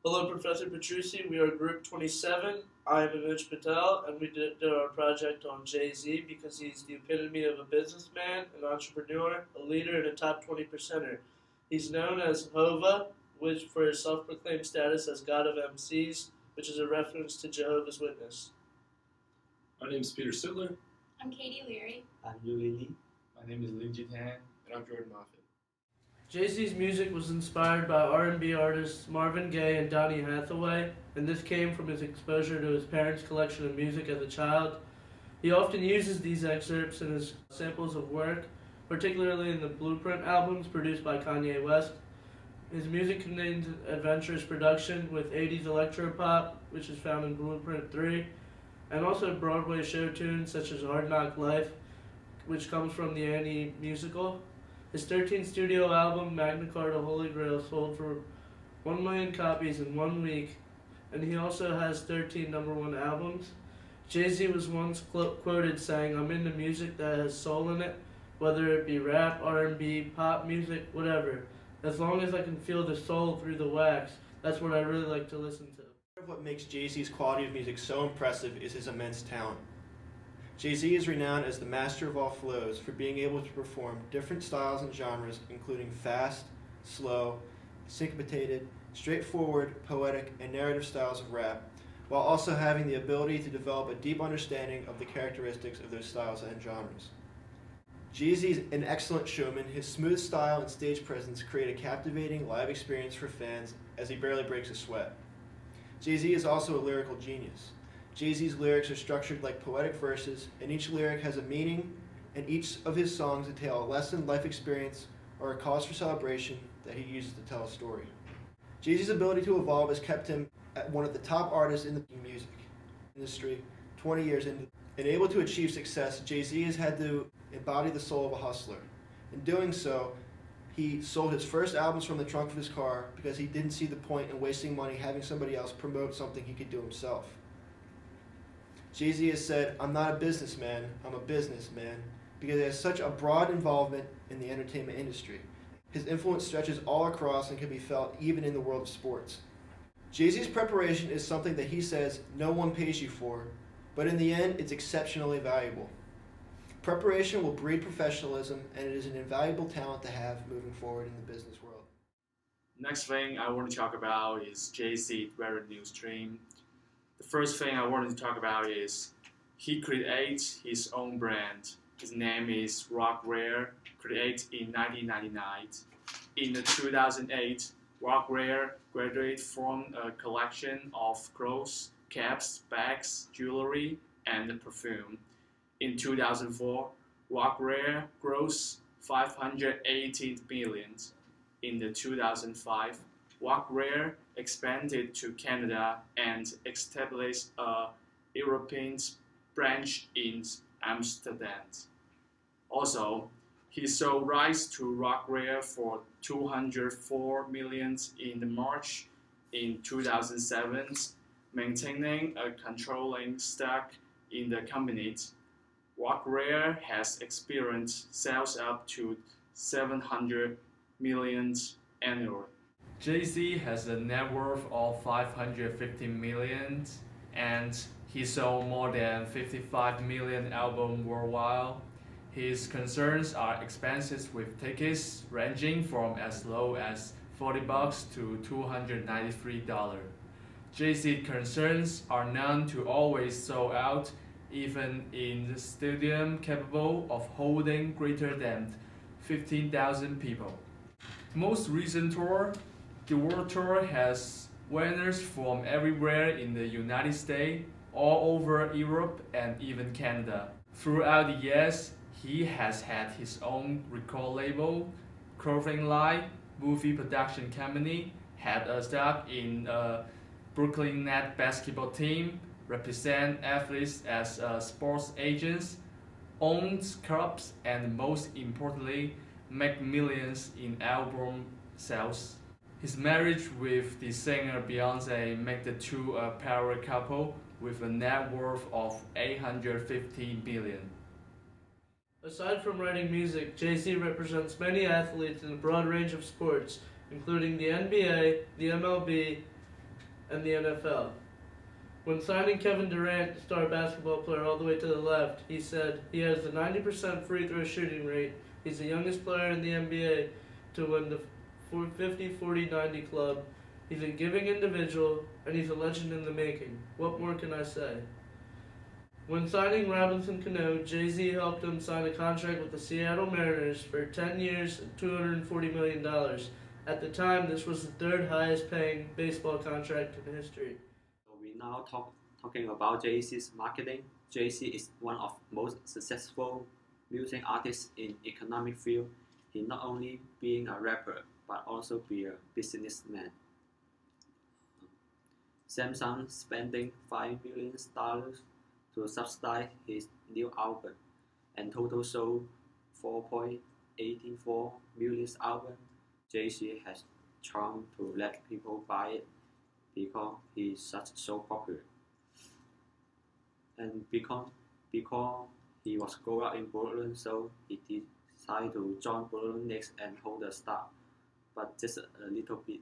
Hello, Professor Petrucci. We are Group 27. I am Anuj Patel, and we did our project on Jay-Z because he's the epitome of a businessman, an entrepreneur, a leader, and a top 20 percenter. He's known as Hova, which for his self-proclaimed status as God of MCs, which is a reference to Jehovah's Witness. My name is Peter Sidler. I'm Katie Leary. I'm Louis Lee. My name is Lin Jitan. And I'm Jordan Moffitt. Jay-Z's music was inspired by R&B artists Marvin Gaye and Donny Hathaway, and this came from his exposure to his parents' collection of music as a child. He often uses these excerpts in his samples of work, particularly in the Blueprint albums produced by Kanye West. His music contains adventurous production with 80s electropop, which is found in Blueprint 3, and also Broadway show tunes such as Hard Knock Life, which comes from the Annie musical. His 13th studio album, Magna Carta Holy Grail, sold for 1 million copies in 1 week, and he also has 13 number one albums. Jay-Z was once quoted saying, "I'm into music that has soul in it, whether it be rap, R&B, pop music, whatever. As long as I can feel the soul through the wax, that's what I really like to listen to." Part of what makes Jay-Z's quality of music so impressive is his immense talent. Jay-Z is renowned as the master of all flows for being able to perform different styles and genres, including fast, slow, syncopated, straightforward, poetic, and narrative styles of rap, while also having the ability to develop a deep understanding of the characteristics of those styles and genres. Jay-Z is an excellent showman. His smooth style and stage presence create a captivating live experience for fans as he barely breaks a sweat. Jay-Z is also a lyrical genius. Jay-Z's lyrics are structured like poetic verses, and each lyric has a meaning, and each of his songs entail a lesson, life experience, or a cause for celebration that he uses to tell a story. Jay-Z's ability to evolve has kept him at one of the top artists in the music industry 20 years into. And able to achieve success, Jay-Z has had to embody the soul of a hustler. In doing so, he sold his first albums from the trunk of his car because he didn't see the point in wasting money having somebody else promote something he could do himself. Jay-Z has said, "I'm not a businessman, I'm a businessman," because he has such a broad involvement in the entertainment industry. His influence stretches all across and can be felt even in the world of sports. Jay-Z's preparation is something that he says no one pays you for, but in the end, it's exceptionally valuable. Preparation will breed professionalism, and it is an invaluable talent to have moving forward in the business world. Next thing I want to talk about is Jay-Z revenue stream. The first thing I wanted to talk about is he creates his own brand. His name is Rock Rare, created in 1999. In 2008, Rock Rare graduated from a collection of clothes, caps, bags, jewelry, and perfume. In 2004, Rock Rare grossed $580 million. In 2005, Rock Rare expanded to Canada and established a European branch in Amsterdam. Also, he sold rights to Rock Rare for $204 million in March in 2007, maintaining a controlling stake in the company. Rock Rare has experienced sales up to $700 million annually. Jay-Z has a net worth of $550 million, and he sold more than 55 million albums worldwide. His concerns are expenses with tickets ranging from as low as $40 to $293. Jay-Z concerts are known to always sold out, even in the stadium capable of holding greater than 15,000 people. Most recent tour, the World Tour, has winners from everywhere in the United States, all over Europe, and even Canada. Throughout the years, he has had his own record label, clothing line, movie production company, had a stock in a Brooklyn Nets basketball team, represent athletes as sports agents, owns clubs, and most importantly, make millions in album sales. His marriage with the singer Beyonce make the two a power couple with a net worth of $850 billion. Aside from writing music, Jay-Z represents many athletes in a broad range of sports, including the NBA, the MLB, and the NFL. When signing Kevin Durant, star basketball player all the way to the left, he said he has the 90% free throw shooting rate. He's the youngest player in the NBA to win the 50-40-90 club. He's a giving individual, and he's a legend in the making. What more can I say? When signing Robinson Cano, Jay-Z helped him sign a contract with the Seattle Mariners for 10 years and $240 million. At the time, this was the third highest paying baseball contract in history. So we now talking about Jay-Z's marketing. Jay-Z is one of most successful music artists in economic field. He not only being a rapper, but also be a businessman. Samsung spending $5 million to subsidize his new album, and total sold 4.84 million album. Jay-Z has charm to let people buy it because he is so popular, and because he was grown up in Brooklyn, so he decided to join Brooklyn Nets and hold the star, but just a little bit.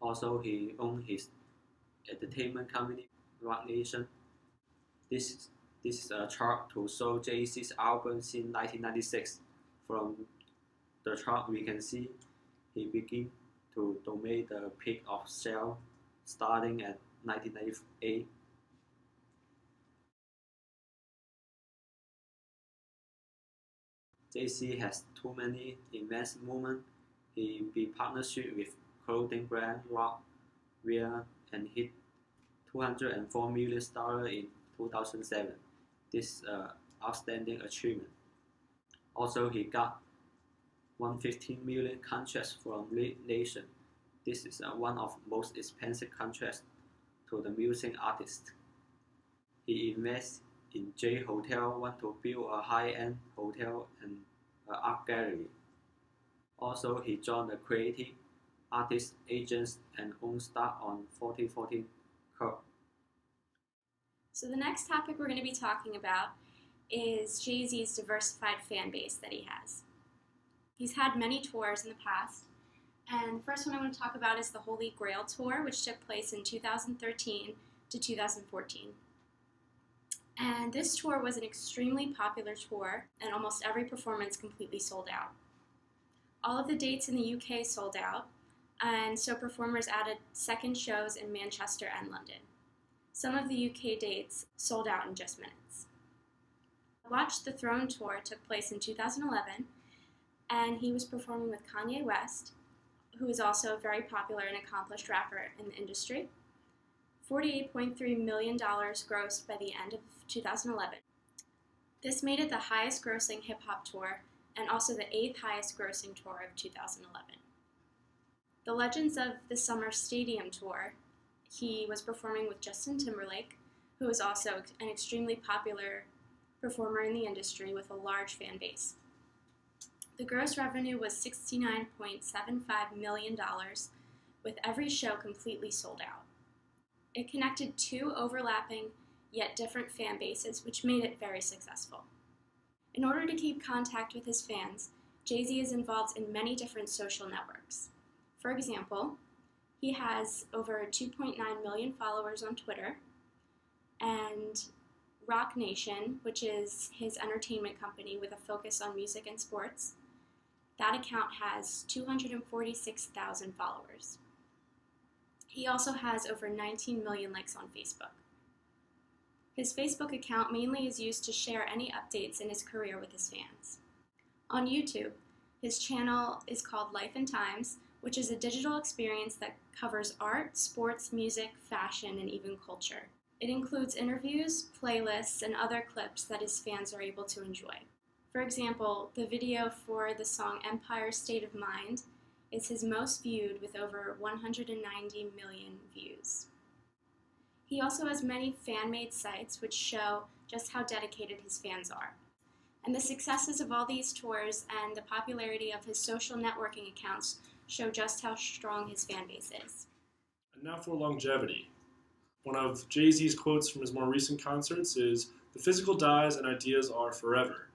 Also, he owns his entertainment company, Roc Nation. This is a chart to show Jay-Z's album since 1996. From the chart, we can see he began to dominate the peak of sales starting at 1998. Jay-Z has too many immense moments. He be partnership with clothing brand Roc Wear and hit $204 million in 2007. This is an outstanding achievement. Also, he got $115 million contracts from Lead Nation. This is one of the most expensive contracts to the music artist. He invests in J Hotel, want to build a high-end hotel and an art gallery. Also, he joined the creative artist agents and owns stock on 4014 Corp. So the next topic we're going to be talking about is Jay-Z's diversified fan base that he has. He's had many tours in the past, and the first one I want to talk about is the Holy Grail Tour, which took place in 2013 to 2014. And this tour was an extremely popular tour, and almost every performance completely sold out. All of the dates in the UK sold out, and so performers added second shows in Manchester and London. Some of the UK dates sold out in just minutes. Watch the Throne Tour took place in 2011, and he was performing with Kanye West, who is also a very popular and accomplished rapper in the industry. $48.3 million grossed by the end of 2011. This made it the highest grossing hip-hop tour and also the 8th highest grossing tour of 2011. The Legends of the Summer Stadium Tour, he was performing with Justin Timberlake, who is also an extremely popular performer in the industry with a large fan base. The gross revenue was $69.75 million, with every show completely sold out. It connected two overlapping yet different fan bases, which made it very successful. In order to keep contact with his fans, Jay-Z is involved in many different social networks. For example, he has over 2.9 million followers on Twitter, and Roc Nation, which is his entertainment company with a focus on music and sports, that account has 246,000 followers. He also has over 19 million likes on Facebook. His Facebook account mainly is used to share any updates in his career with his fans. On YouTube, his channel is called Life and Times, which is a digital experience that covers art, sports, music, fashion, and even culture. It includes interviews, playlists, and other clips that his fans are able to enjoy. For example, the video for the song Empire State of Mind is his most viewed with over 190 million views. He also has many fan-made sites which show just how dedicated his fans are. And the successes of all these tours and the popularity of his social networking accounts show just how strong his fan base is. And now for longevity. One of Jay-Z's quotes from his more recent concerts is, "The physical dies and ideas are forever."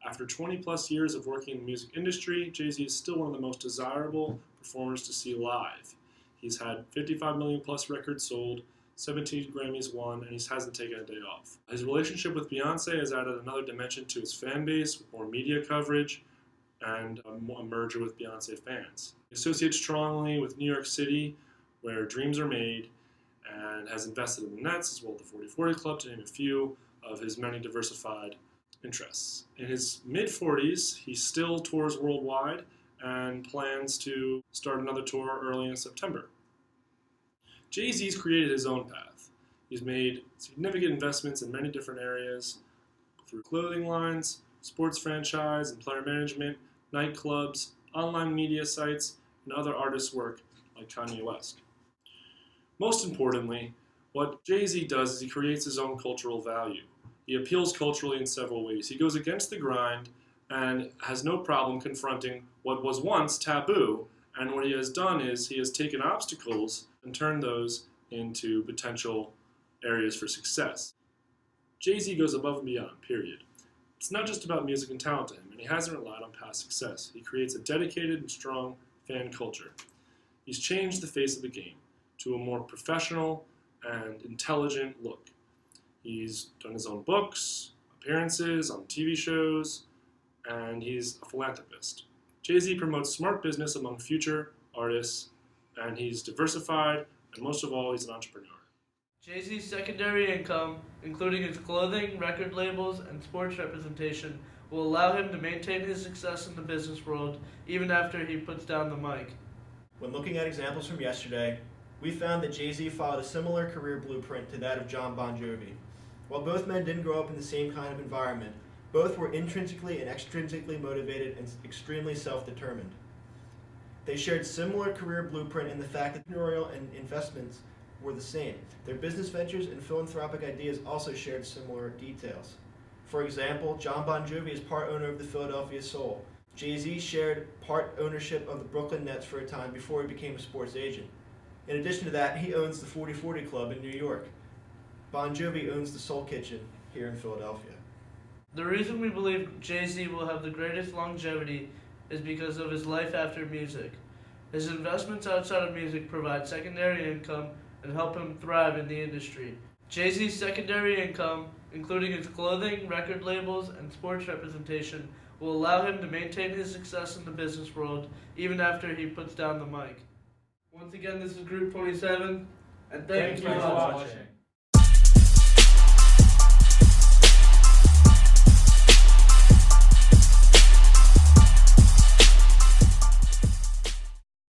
After 20 plus years of working in the music industry, Jay-Z is still one of the most desirable performers to see live. He's had 55 million plus records sold, 17 Grammys won, and he hasn't taken a day off. His relationship with Beyonce has added another dimension to his fan base, with more media coverage, and a merger with Beyonce fans. He associates strongly with New York City, where dreams are made, and has invested in the Nets as well as the 40-40 Club, to name a few of his many diversified interests. In his mid-40s, he still tours worldwide and plans to start another tour early in September. Jay-Z's created his own path. He's made significant investments in many different areas through clothing lines, sports franchise and player management, nightclubs, online media sites, and other artists' work like Kanye West. Most importantly, what Jay-Z does is he creates his own cultural value. He appeals culturally in several ways. He goes against the grind and has no problem confronting what was once taboo, and what he has done is he has taken obstacles and turned those into potential areas for success. Jay-Z goes above and beyond, period. It's not just about music and talent to him, and he hasn't relied on past success. He creates a dedicated and strong fan culture. He's changed the face of the game to a more professional and intelligent look. He's done his own books, appearances on TV shows, and he's a philanthropist. Jay-Z promotes smart business among future artists, and he's diversified, and most of all, he's an entrepreneur. Jay-Z's secondary income, including his clothing, record labels, and sports representation, will allow him to maintain his success in the business world even after he puts down the mic. When looking at examples from yesterday, we found that Jay-Z followed a similar career blueprint to that of Jon Bon Jovi. While both men didn't grow up in the same kind of environment, both were intrinsically and extrinsically motivated and extremely self-determined. They shared similar career blueprint in the fact that entrepreneurial and investments were the same. Their business ventures and philanthropic ideas also shared similar details. For example, Jon Bon Jovi is part owner of the Philadelphia Soul. Jay-Z shared part ownership of the Brooklyn Nets for a time before he became a sports agent. In addition to that, he owns the 40-40 Club in New York. Bon Jovi owns the Soul Kitchen here in Philadelphia. The reason we believe Jay-Z will have the greatest longevity is because of his life after music. His investments outside of music provide secondary income and help him thrive in the industry. Jay-Z's secondary income, including his clothing, record labels, and sports representation, will allow him to maintain his success in the business world even after he puts down the mic. Once again, this is Group 27, and thank you for watching.